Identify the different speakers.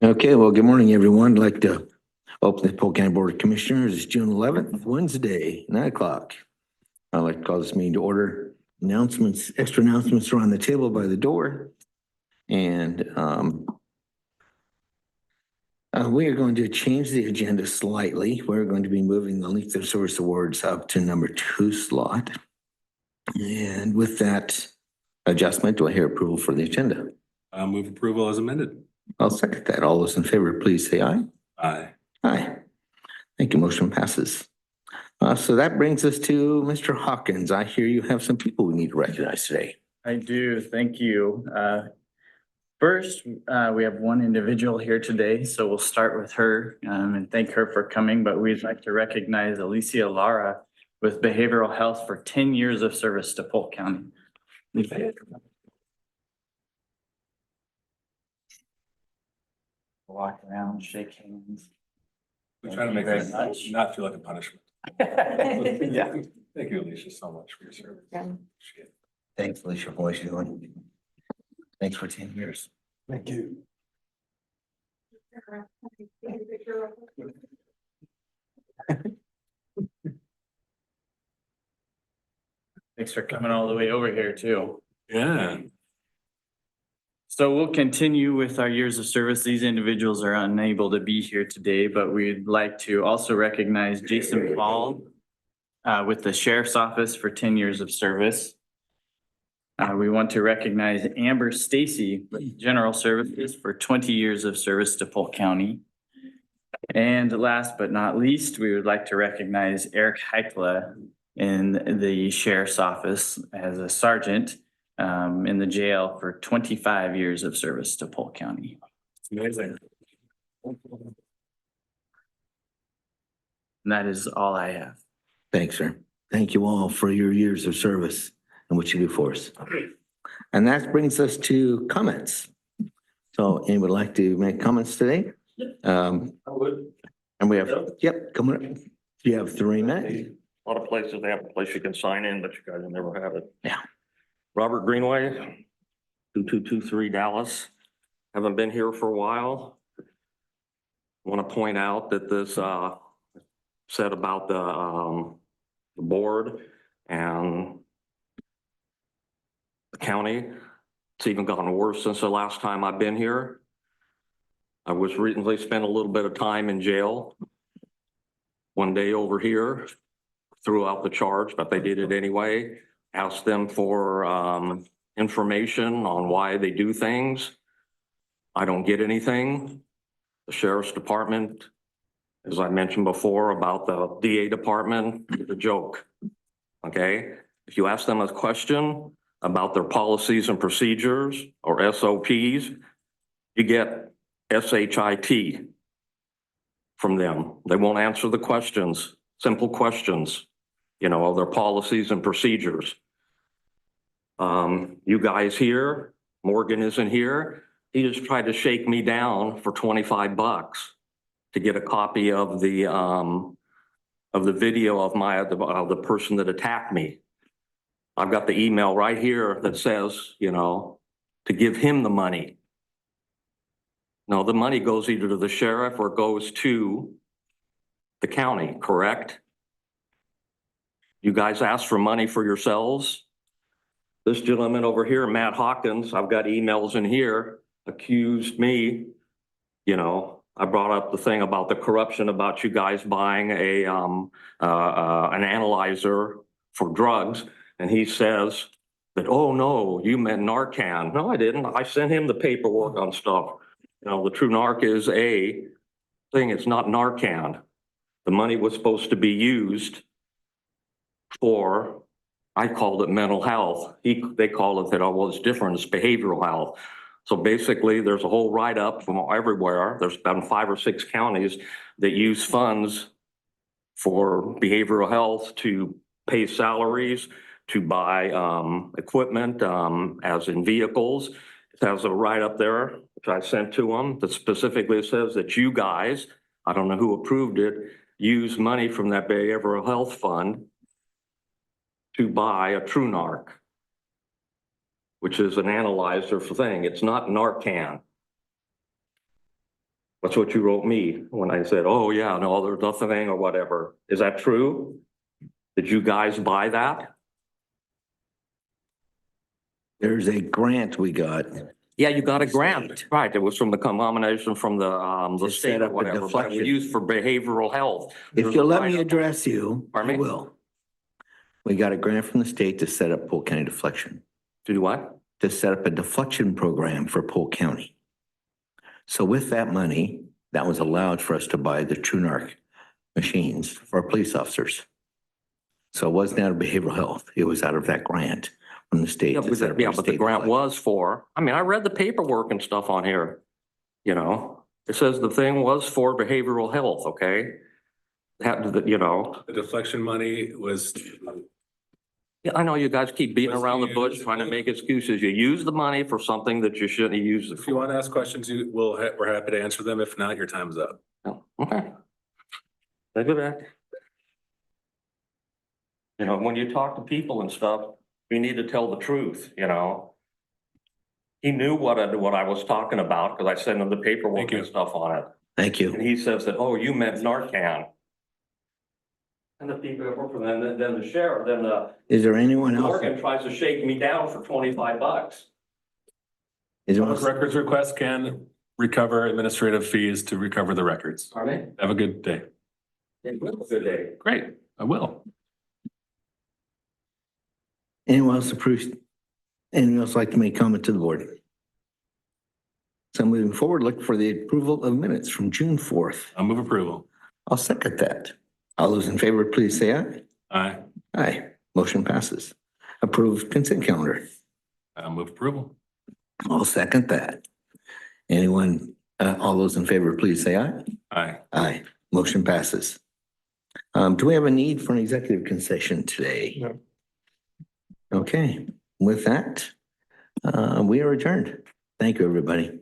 Speaker 1: Okay, well, good morning, everyone. I'd like to open the Polk County Board of Commissioners. It's June 11th, Wednesday, 9 o'clock. I'd like to call this meeting to order. Announcements, extra announcements are on the table by the door. And we are going to change the agenda slightly. We're going to be moving the Length of Service Awards up to number 2 slot. And with that adjustment, do I hear approval for the agenda?
Speaker 2: I'll move approval as amended.
Speaker 1: I'll second that. All those in favor, please say aye.
Speaker 2: Aye.
Speaker 1: Aye. Thank you. Motion passes. So that brings us to Mr. Hawkins. I hear you have some people we need to recognize today.
Speaker 3: I do, thank you. First, we have one individual here today, so we'll start with her and thank her for coming, but we'd like to recognize Alicia Lara with behavioral health for 10 years of service to Polk County. Walk around, shake hands.
Speaker 2: We try to make
Speaker 3: Thank you
Speaker 2: this
Speaker 3: very much.
Speaker 2: not feel like a punishment.
Speaker 3: Yeah.
Speaker 2: Thank you, Alicia, so much for your service. Appreciate it.
Speaker 1: Thanks, Alicia, for what you're doing. Thanks for 10 years.
Speaker 2: Thank you.
Speaker 3: Thanks for coming all the way over here too.
Speaker 2: Yeah.
Speaker 3: So we'll continue with our years of service. These individuals are unable to be here today, but we'd like to also recognize Jason Paul with the Sheriff's Office for 10 years of service. We want to recognize Amber Stacy with General Services for 20 years of service to Polk County. And last but not least, we would like to recognize Eric Heikla in the Sheriff's Office as a sergeant in the jail for 25 years of service to Polk County.
Speaker 2: Amazing.
Speaker 3: And that is all I have.
Speaker 1: Thanks, sir. Thank you all for your years of service and what you do for us. And that brings us to comments. So anyone would like to make comments today?
Speaker 4: I would.
Speaker 1: And we have, yep, come on. You have 3 minutes.
Speaker 4: A lot of places, they have a place you can sign in, but you guys will never have it.
Speaker 1: Yeah.
Speaker 4: Robert Greenway, 2223 Dallas. Haven't been here for a while. Want to point out that this said about the board and the county. It's even gotten worse since the last time I've been here. I was recently spent a little bit of time in jail. One day over here, threw out the charge, but they did it anyway. Asked them for information on why they do things. I don't get anything. The Sheriff's Department, as I mentioned before about the DA department, it's a joke. Okay, if you ask them a question about their policies and procedures or SOPs, you get SHIT from them. They won't answer the questions, simple questions, of their policies and procedures. You guys here, Morgan isn't here. He just tried to shake me down for 25 bucks to get a copy of the video of the person that attacked me. I've got the email right here that says, to give him the money. No, the money goes either to the sheriff or goes to the county, correct? You guys ask for money for yourselves. This gentleman over here, Matt Hawkins, I've got emails in here, accused me, I brought up the thing about the corruption about you guys buying an analyzer for drugs. And he says that, oh no, you meant Narcan. No, I didn't. I sent him the paperwork on stuff. The True Narc is a thing. It's not Narcan. The money was supposed to be used for, I called it mental health. They call it that, it's different. It's behavioral health. So basically there's a whole write-up from everywhere. There's been 5 or 6 counties that use funds for behavioral health to pay salaries, to buy equipment, as in vehicles. It has a write-up there, which I sent to them, that specifically says that you guys, I don't know who approved it, use money from that behavioral health fund to buy a True Narc, which is an analyzer for thing. It's not Narcan. That's what you wrote me when I said, oh, yeah, no, there's nothing or whatever. Is that true? Did you guys buy that?
Speaker 1: There's a grant we got.
Speaker 4: Yeah, you got a grant, right? It was from the combination from the
Speaker 1: To
Speaker 4: state
Speaker 1: set
Speaker 4: or
Speaker 1: up a
Speaker 4: whatever, but it
Speaker 1: deflection.
Speaker 4: was used for behavioral health.
Speaker 1: If you'll let me address you, I
Speaker 4: Pardon me?
Speaker 1: will. We got a grant from the state to set up Polk County deflection,
Speaker 4: To do what?
Speaker 1: to set up a deflection program for Polk County. So with that money, that was allowed for us to buy the TrueNarc machines for our police officers. So it wasn't out of behavioral health. It was out of that grant from the state.
Speaker 4: Yeah,
Speaker 1: to set up
Speaker 4: but
Speaker 1: our
Speaker 4: the
Speaker 1: state
Speaker 4: grant
Speaker 1: deflection.
Speaker 4: was for, I mean, I read the paperwork and stuff on here. You know, it says the thing was for behavioral health, okay? You know,
Speaker 2: The deflection money was,
Speaker 4: yeah, I know you guys keep beating
Speaker 2: Was
Speaker 4: around the
Speaker 2: used-
Speaker 4: bush trying to make excuses. You use the money for something that you shouldn't have used it
Speaker 2: if you
Speaker 4: for.
Speaker 2: want to ask questions, we're happy to answer them. If not, your time's up.
Speaker 4: Oh, okay. Take it back. You know, when you talk to people and stuff, you need to tell the truth, you know? He knew what I was talking about because I sent him the paperwork
Speaker 2: Thank you.
Speaker 4: and stuff on it.
Speaker 1: Thank
Speaker 4: And
Speaker 1: you.
Speaker 4: he says that, oh, you meant Narcan. And the people that work for them, then the sheriff, then the
Speaker 1: Is there anyone else?
Speaker 4: Morgan tries to shake me down for $25.
Speaker 1: Is there
Speaker 2: Public
Speaker 1: anyone-
Speaker 2: records request can recover administrative fees to recover the records.
Speaker 4: Pardon me?
Speaker 2: Have a good day.
Speaker 4: Good day.
Speaker 2: Great, I will.
Speaker 1: Anyone else approve? Anyone else like to make comment to the board? So moving forward, look for the approval of minutes from June 4th.
Speaker 2: I'll move approval.
Speaker 1: I'll second that. All those in favor, please say aye.
Speaker 2: Aye.
Speaker 1: Aye. Motion passes. Approved consent calendar.
Speaker 2: I'll move approval.
Speaker 1: I'll second that. Anyone, all those in favor, please say aye.
Speaker 2: Aye.
Speaker 1: Aye. Motion passes. Do we have a need for an executive concession today?
Speaker 2: No.
Speaker 1: Okay, with that, we are adjourned. Thank you, everybody.